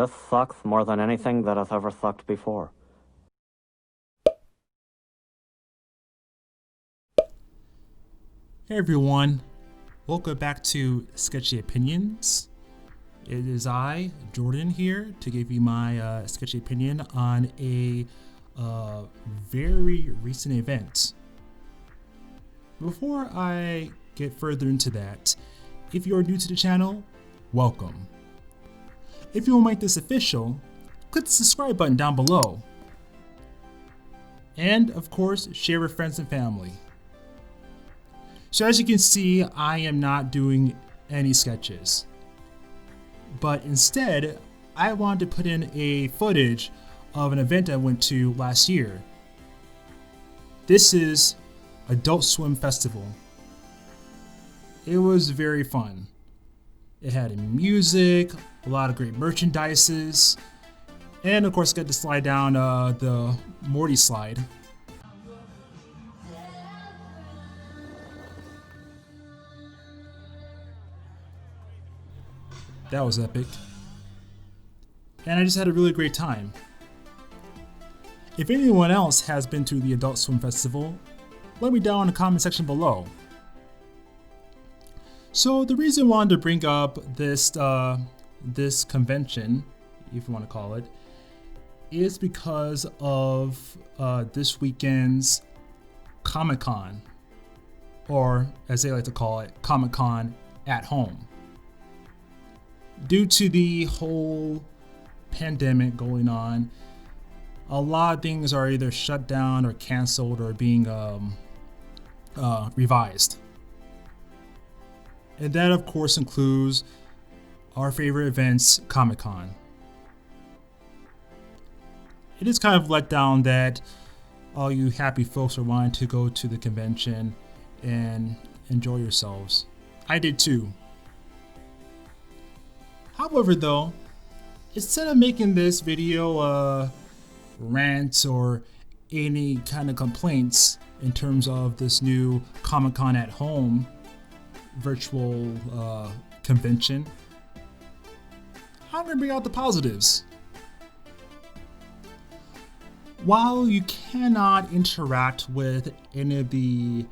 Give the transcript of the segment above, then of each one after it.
This sucks more than anything that has ever sucked before. Hey everyone, welcome back to Sketchy Opinions. It is I, Jordan, here to give you my sketchy opinion on a very recent event. Before I get further into that, if you are new to the channel, welcome. If you want to make this official, click the subscribe button down below. And of course, share with friends and family. So as you can see, I am not doing any sketches, but instead I wanted to put in a footage of an event I went to last year. This is Adult Swim Festival. It was very fun. It had music, a lot of great merchandises, and of course got to slide down the MORTY slide. That was epic. And I just had a really great time. If anyone else has been to the Adult Swim Festival, let me down in the comment section below. So the reason I wanted to bring up this this convention, if you want to call it, is because of this weekend's Comic-Con, or as they like to call it, Comic-Con at home. Due to the whole pandemic going on, a lot of things are either shut down or canceled or being revised. And that of course includes our favorite events, Comic-Con. It is kind of let down that all you happy folks are wanting to go to the convention and enjoy yourselves. I did too. However though, instead of making this video rant or any kind of complaints in terms of this new Comic-Con at home virtual convention, I'm gonna bring out the positives. While you cannot interact with any of the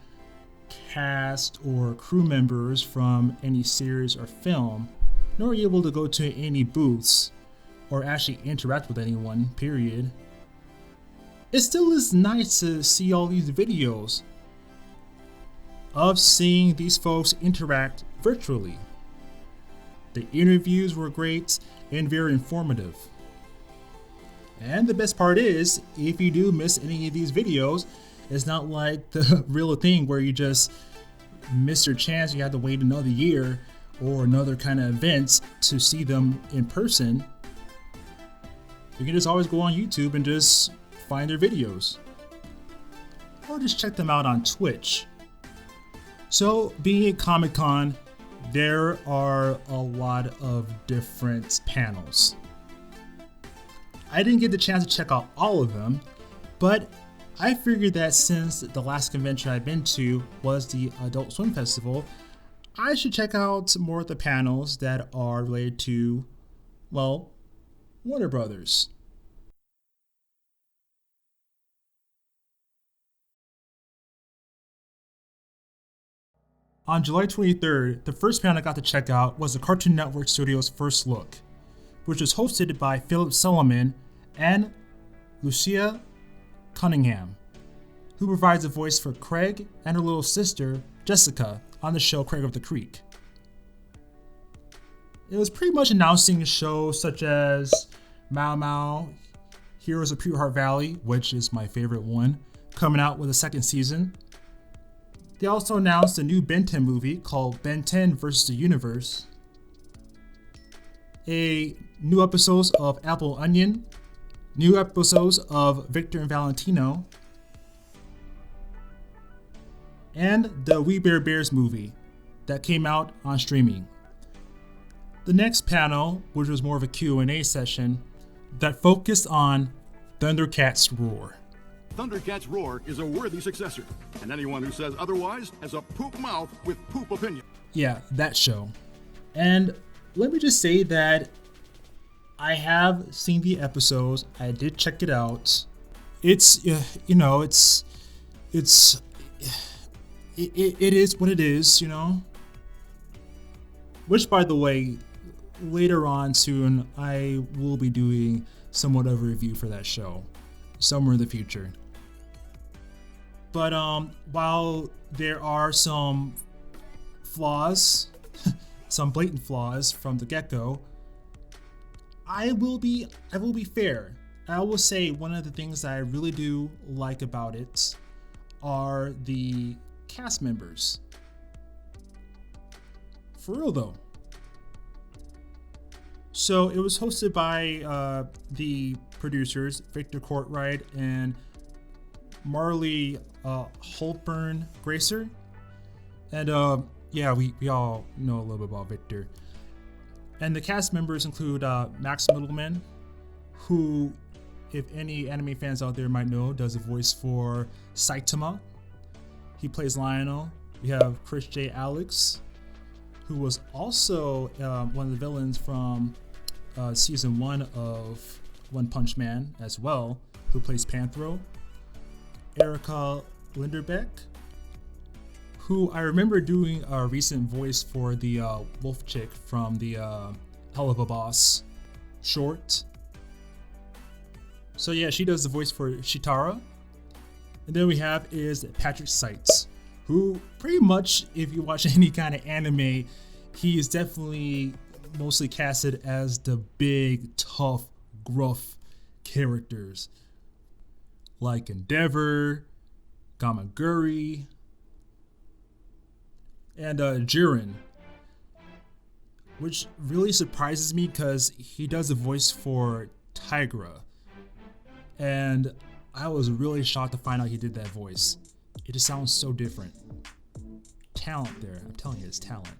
cast or crew members from any series or film, nor are you able to go to any booths or actually interact with anyone, period, it still is nice to see all these videos of seeing these folks interact virtually. The interviews were great and very informative. And the best part is, if you do miss any of these videos, it's not like the real thing where you just miss your chance, you have to wait another year or another kind of events to see them in person. You can just always go on YouTube and just find their videos. Or just check them out on Twitch. So being at Comic-Con, there are a lot of different panels. I didn't get the chance to check out all of them, but I figured that since the last convention I've been to was the Adult Swim Festival, I should check out more of the panels that are related to, well, Warner Brothers. On July 23rd, the first panel I got to check out was the Cartoon Network Studios' First Look, which was hosted by Philip Solomon and Lucia Cunningham, who provides a voice for Craig and her little sister, Jessica, on the show Craig of the Creek. It was pretty much announcing shows such as Mau Mau, Heroes of Pure Heart Valley, which is my favorite one, coming out with a second season. They also announced a new Ben 10 movie called Ben 10 vs. the Universe, a new episodes of Apple Onion, new episodes of Victor and Valentino, and the We Bare Bears movie that came out on streaming. The next panel, which was more of a Q&A session, that focused on Thundercats Roar. Thundercats Roar is a worthy successor, and anyone who says otherwise has a poop mouth with poop opinion. Yeah, that show. And let me just say that I have seen the episodes. I did check it out. It's you know, it is what it is, you know. Which, by the way, later on soon I will be doing somewhat of a review for that show, somewhere in the future. But while there are some flaws, some blatant flaws from the get-go, I will be fair. I will say one of the things that I really do like about it are the cast members. For real though. So it was hosted by the producers, Victor Courtright and Marley Holtburn Gracer. And yeah, we all know a little bit about Victor. And the cast members include Max Middleman, who, if any anime fans out there might know, does a voice for Saitama. He plays Lionel. We have Chris J. Alex, who was also one of the villains from season 1 of One Punch Man as well, who plays Panthro. Erica Linderbeck, who I remember doing a recent voice for the wolf chick from the Hell of a Boss short. So yeah, she does the voice for Shitara. And then we have is Patrick Seitz, who pretty much, if you watch any kind of anime, he is definitely mostly casted as the big, tough, gruff characters like Endeavor, Gamaguri, and Jiren, which really surprises me because he does the voice for Tigra, and I was really shocked to find out he did that voice. It just sounds so different. Talent there, I'm telling you, it's talent.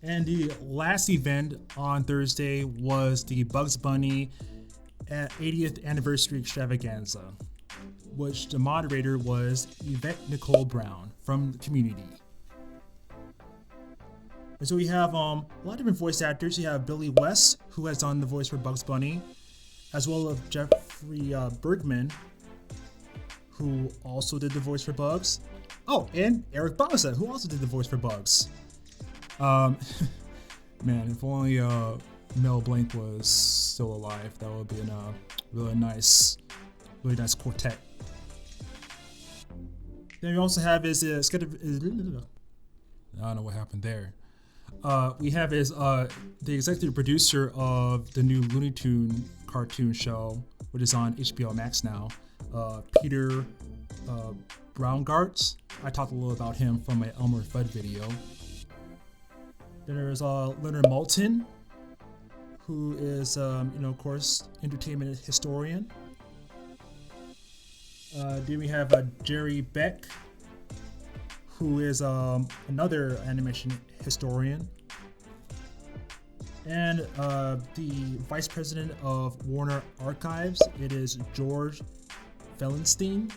And the last event on Thursday was the Bugs Bunny 80th Anniversary Extravaganza, which the moderator was Yvette Nicole Brown from the Community. And so we have a lot of different voice actors. You have Billy West, who has done the voice for Bugs Bunny, as well as Jeffrey Bergman, who also did the voice for Bugs. Oh, and Eric Bauza, who also did the voice for Bugs. Man, if only Mel Blanc was still alive, that would be a really nice quartet. Then we also have his I don't know what happened there. We have his the executive producer of the new Looney Tunes cartoon show, which is on HBO Max now, Peter Braungartz. I talked a little about him from my Elmer Fudd video. Then there's Leonard Maltin, who is, of course, entertainment historian. Then we have Jerry Beck, who is another animation historian. And the vice president of Warner Archives, it is George Fellenstein.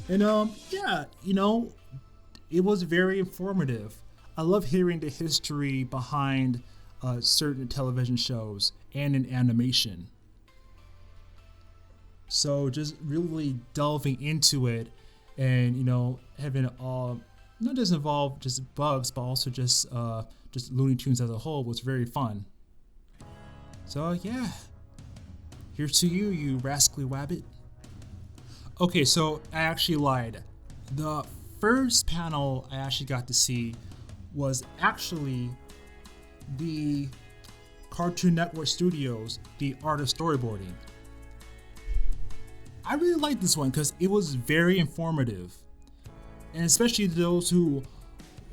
And yeah, it was very informative. I love hearing the history behind certain television shows and in animation. So just really delving into it and, having it all not just involve just Bugs, but also just Looney Tunes as a whole was very fun. So yeah, here's to you, you rascally wabbit. Okay, so I actually lied. The first panel I actually got to see was actually the Cartoon Network Studios, the Art of Storyboarding. I really liked this one because it was very informative, and especially those who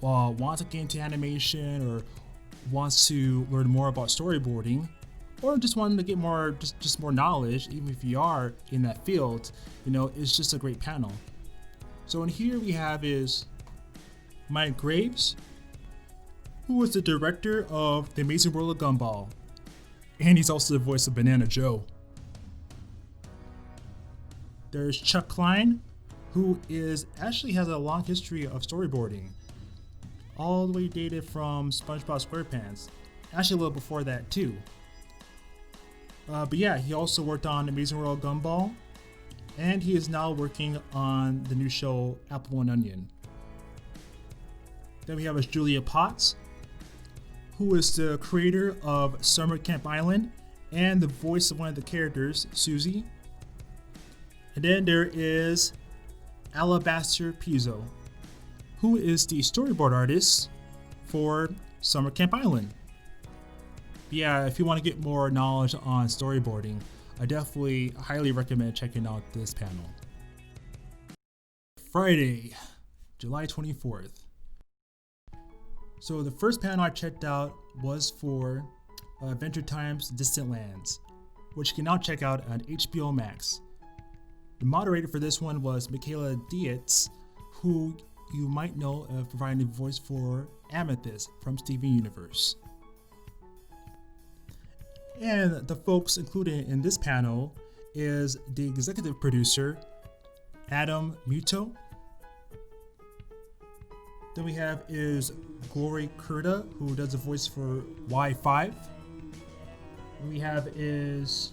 want to get into animation or wants to learn more about storyboarding, or just wanting to get more just more knowledge, even if you are in that field. It's just a great panel. So in here we have is Mike Graves, who was the director of The Amazing World of Gumball, and he's also the voice of Banana Joe. There's Chuck Klein, who actually has a long history of storyboarding. all the way dated from SpongeBob SquarePants. Actually a little before that too. But yeah, he also worked on Amazing World Gumball, and he is now working on the new show Apple and Onion. Then we have Julia Potts, who is the creator of Summer Camp Island and the voice of one of the characters, Susie. And then there is Alabaster Pizzo, who is the storyboard artist for Summer Camp Island. Yeah, if you want to get more knowledge on storyboarding, I definitely highly recommend checking out this panel. Friday, July 24th. So the first panel I checked out was for Adventure Time's Distant Lands, which you can now check out on HBO Max. The moderator for this one was Michaela Dietz, who you might know of providing the voice for Amethyst from Steven Universe. And the folks included in this panel is the executive producer, Adam Muto. Then we have is Glory Kurta, who does the voice for Y5. We have is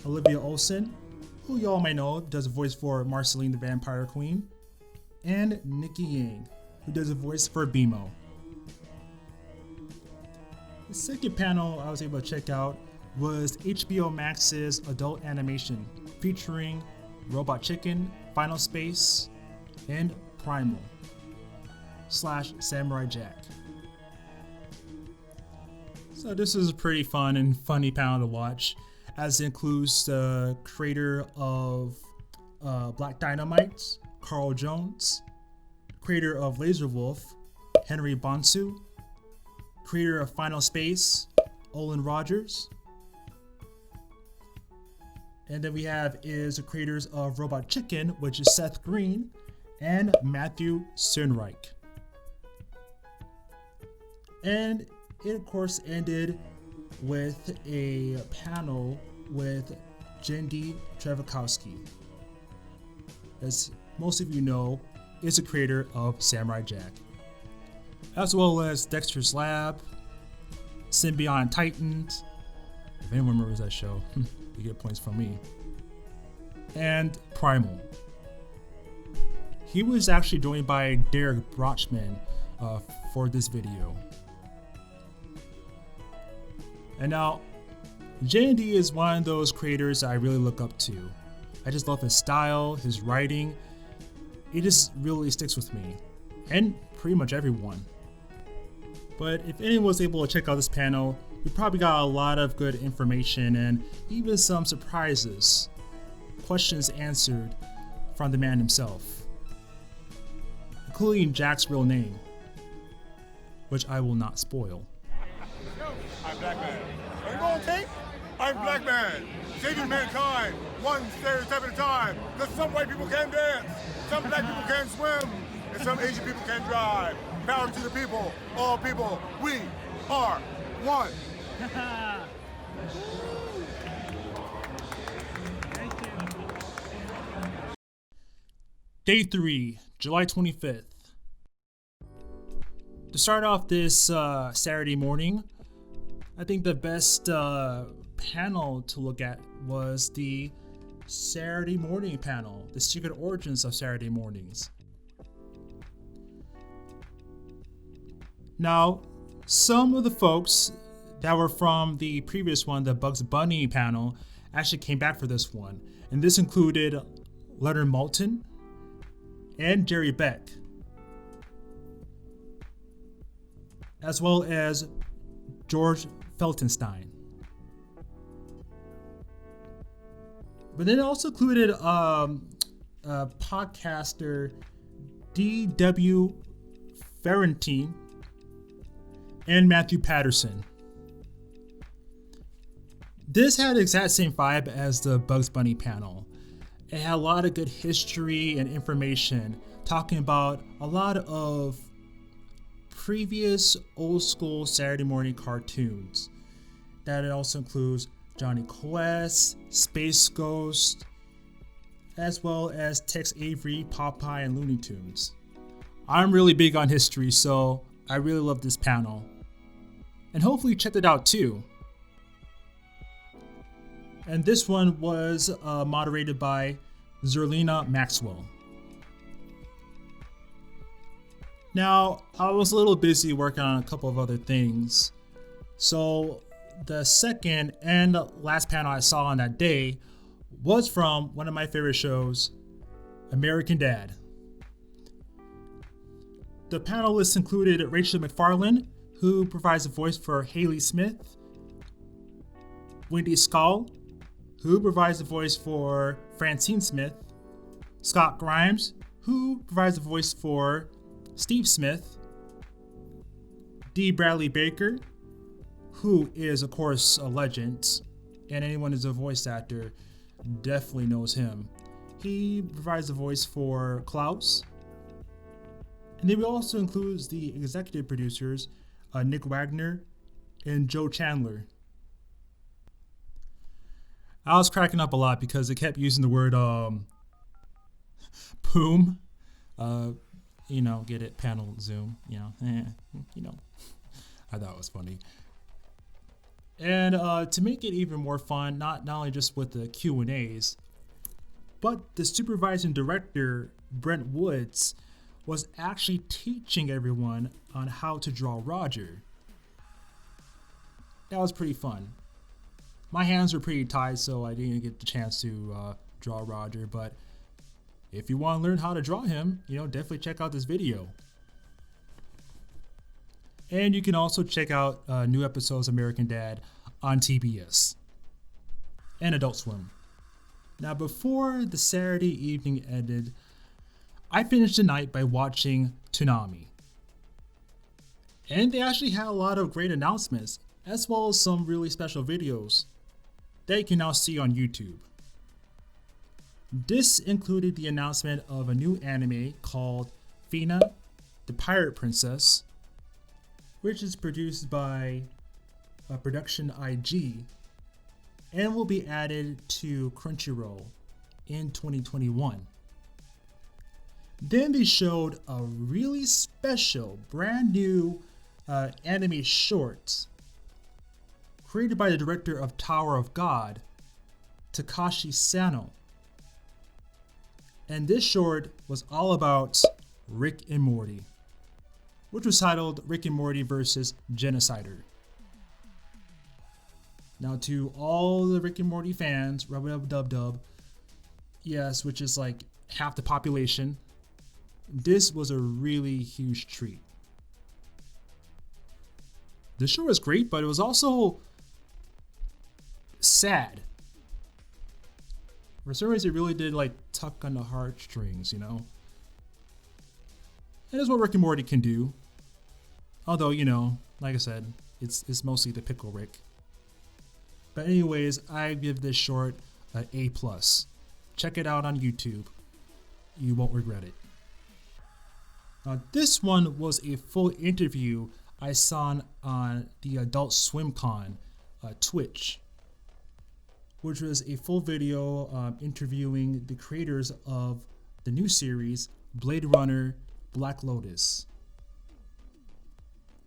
Olivia Olsen, who y'all may know does a voice for Marceline the Vampire Queen, and Nikki Yang, who does a voice for BMO. The second panel I was able to check out was HBO Max's Adult Animation, featuring Robot Chicken, Final Space, and Primal / Samurai Jack. So this is a pretty fun and funny panel to watch, as it includes the creator of Black Dynamite, Carl Jones, creator of Laser Wolf, Henry Bonsu, creator of Final Space, Olin Rogers. And then we have is the creators of Robot Chicken, which is Seth Green and Matthew Cernreich. And it of course ended with a panel with Jendi Trevakowski. As most of you know, is the creator of Samurai Jack, as well as Dexter's Lab, Symbiont Titans. If anyone remembers that show, you get points from me. And Primal. He was actually joined by Derek Brochman for this video. And now, J&D is one of those creators I really look up to. I just love his style, his writing. It just really sticks with me, and pretty much everyone. But if anyone was able to check out this panel, you probably got a lot of good information and even some surprises, questions answered from the man himself, including Jack's real name, which I will not spoil. I'm BLACKMAN. Are you on tape? I'm BLACKMAN, saving mankind, one stereotype at a time. Because some white people can dance, some black people can swim, and some Asian people can drive. Power to the people, all people, we are one. Day 3, July 25th. To start off this Saturday morning, I think the best panel to look at was the Saturday morning panel, the secret origins of Saturday mornings. Now, some of the folks that were from the previous one, the Bugs Bunny panel, actually came back for this one. And this included Leonard Maltin and Jerry Beck, as well as George Feltenstein. But then it also included podcaster D.W. Ferrantine and Matthew Patterson. This had the exact same vibe as the Bugs Bunny panel. It had a lot of good history and information talking about a lot of previous old school Saturday morning cartoons. That it also includes Johnny Quest, Space Ghost, as well as Tex Avery, Popeye, and Looney Tunes. I'm really big on history, so I really love this panel. And hopefully you checked it out too. And this one was moderated by Zerlina Maxwell. Now, I was a little busy working on a couple of other things. So the second and last panel I saw on that day was from one of my favorite shows, American Dad. The panelists included Rachel McFarlane, who provides a voice for Haley Smith, Wendy Scull, who provides a voice for Francine Smith, Scott Grimes, who provides a voice for Steve Smith, D. Bradley Baker, who is of course a legend, and anyone who's a voice actor definitely knows him. He provides a voice for Klaus. And then we also includes the executive producers, Nick Wagner and Joe Chandler. I was cracking up a lot because they kept using the word poom. Get it, panel zoom, I thought it was funny. And to make it even more fun, not only just with the Q&As, but the supervising director, Brent Woods, was actually teaching everyone on how to draw Roger. That was pretty fun. My hands were pretty tied, so I didn't get the chance to draw Roger, but if you want to learn how to draw him, definitely check out this video. And you can also check out new episodes of American Dad on TBS and Adult Swim. Now, before the Saturday evening ended, I finished the night by watching Toonami. And they actually had a lot of great announcements, as well as some really special videos that you can now see on YouTube. This included the announcement of a new anime called FENA, the Pirate Princess, which is produced by Production IG and will be added to Crunchyroll in 2021. Then they showed a really special, brand new anime short created by the director of Tower of God, Takashi Sano. And this short was all about Rick and Morty, which was titled Rick and Morty vs. Genocider. Now, to all the Rick and Morty fans, rub-a-dub-dub-dub, yes, which is like half the population, this was a really huge treat. The show was great, but it was also sad. For some reason, it really did tuck on the heartstrings, And it's what Rick and Morty can do. Although, like I said, it's mostly the pickle Rick. But anyways, I give this short an A+. Check it out on YouTube. You won't regret it. Now, this one was a full interview I saw on the Adult Swim Con Twitch, which was a full video interviewing the creators of the new series, Blade Runner Black Lotus.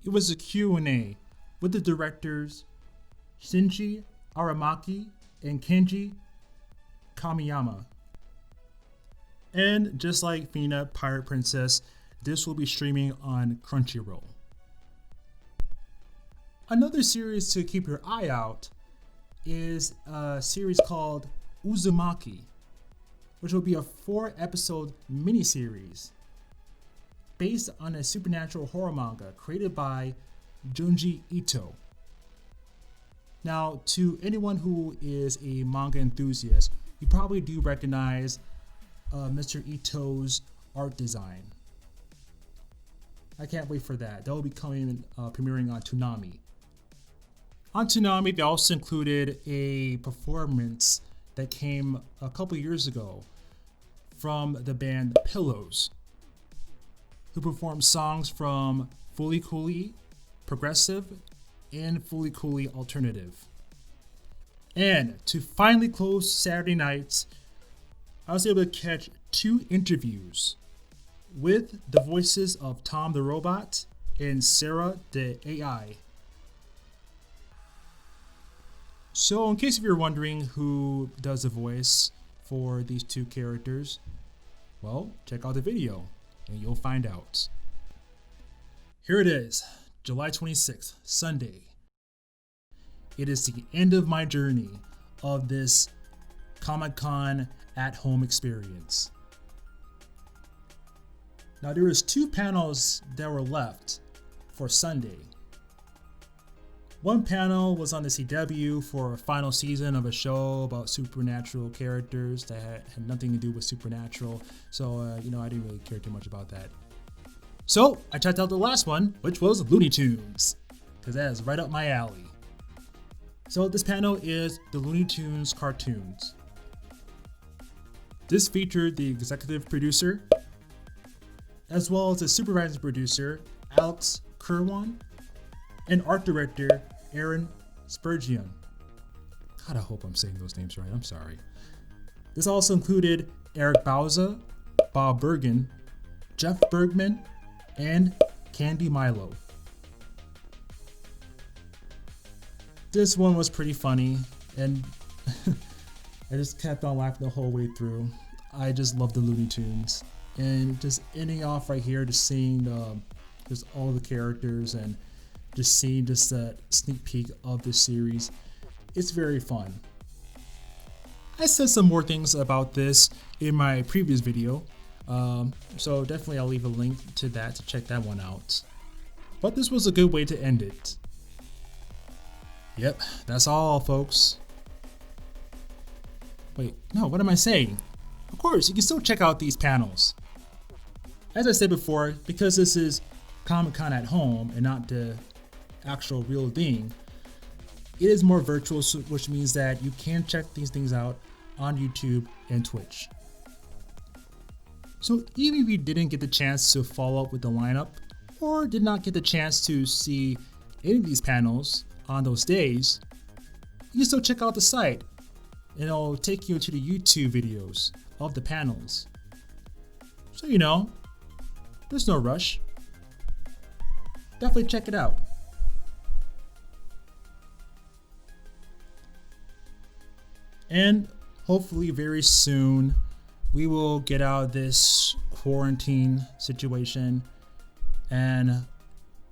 It was a Q&A with the directors Shinji Aramaki and Kenji Kamiyama. And just like FENA Pirate Princess, this will be streaming on Crunchyroll. Another series to keep your eye out is a series called Uzumaki, which will be a 4-episode miniseries based on a supernatural horror manga created by Junji Ito. Now, to anyone who is a manga enthusiast, you probably do recognize Mr. Ito's art design. I can't wait for that. That will be coming premiering on Toonami. On Toonami, they also included a performance that came a couple years ago from the band Pillows, who performed songs from Fully Cooley Progressive and Fully Cooley Alternative. And to finally close Saturday nights, I was able to catch 2 interviews with the voices of Tom the Robot and Sarah the AI. So in case if you're wondering who does the voice for these two characters, well, check out the video and you'll find out. Here it is, July 26th, Sunday. It is the end of my journey of this Comic-Con at-home experience. Now there was 2 panels that were left for Sunday. One panel was on the CW for a final season of a show about supernatural characters that had nothing to do with supernatural, so I didn't really care too much about that. So I checked out the last one, which was Looney Tunes, because that is right up my alley. So this panel is the Looney Tunes cartoons. This featured the executive producer, as well as the supervising producer, Alex Kerwan, and art director, Aaron Spurgeon. God, I hope I'm saying those names right, I'm sorry. This also included Eric Bauza, Bob Bergen, Jeff Bergman, and Candy Milo. This one was pretty funny, and I just kept on laughing the whole way through. I just love the Looney Tunes. And just ending off right here, just seeing just all the characters and just seeing just a sneak peek of this series. It's very fun. I said some more things about this in my previous video, so definitely I'll leave a link to that to check that one out. But this was a good way to end it. Yep, that's all, folks. Wait, no, what am I saying? Of course, you can still check out these panels. As I said before, because this is Comic-Con at home and not the actual real thing, it is more virtual, which means that you can check these things out on YouTube and Twitch. So even if you didn't get the chance to follow up with the lineup, or did not get the chance to see any of these panels on those days, you can still check out the site and it'll take you to the YouTube videos of the panels. So there's no rush. Definitely check it out. And hopefully very soon we will get out of this quarantine situation and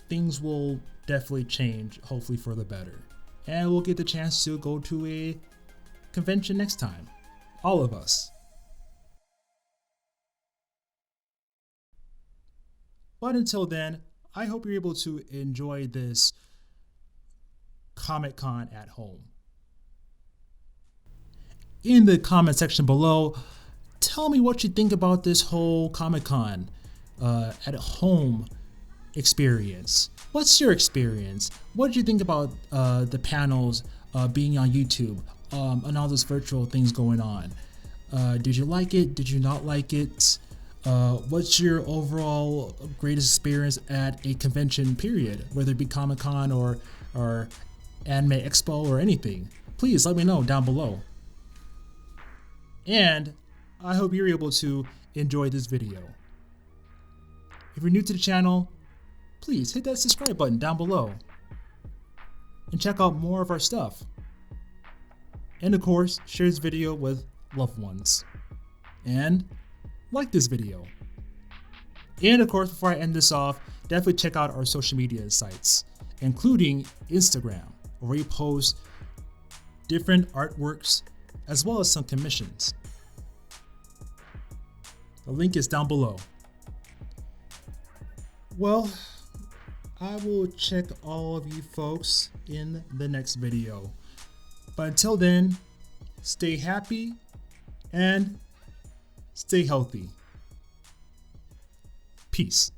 things will definitely change, hopefully for the better. And we'll get the chance to go to a convention next time. All of us. But until then, I hope you're able to enjoy this Comic-Con at home. In the comment section below, tell me what you think about this whole Comic-Con at home experience. What's your experience? What did you think about the panels being on YouTube and all those virtual things going on? Did you like it? Did you not like it? What's your overall greatest experience at a convention period, whether it be Comic-Con or Anime Expo or anything? Please let me know down below. And I hope you're able to enjoy this video. If you're new to the channel, please hit that subscribe button down below and check out more of our stuff. And of course, share this video with loved ones. And like this video. And of course, before I end this off, definitely check out our social media sites, including Instagram, where we post different artworks as well as some commissions. The link is down below. Well, I will check all of you folks in the next video. But until then, stay happy and stay healthy. Peace.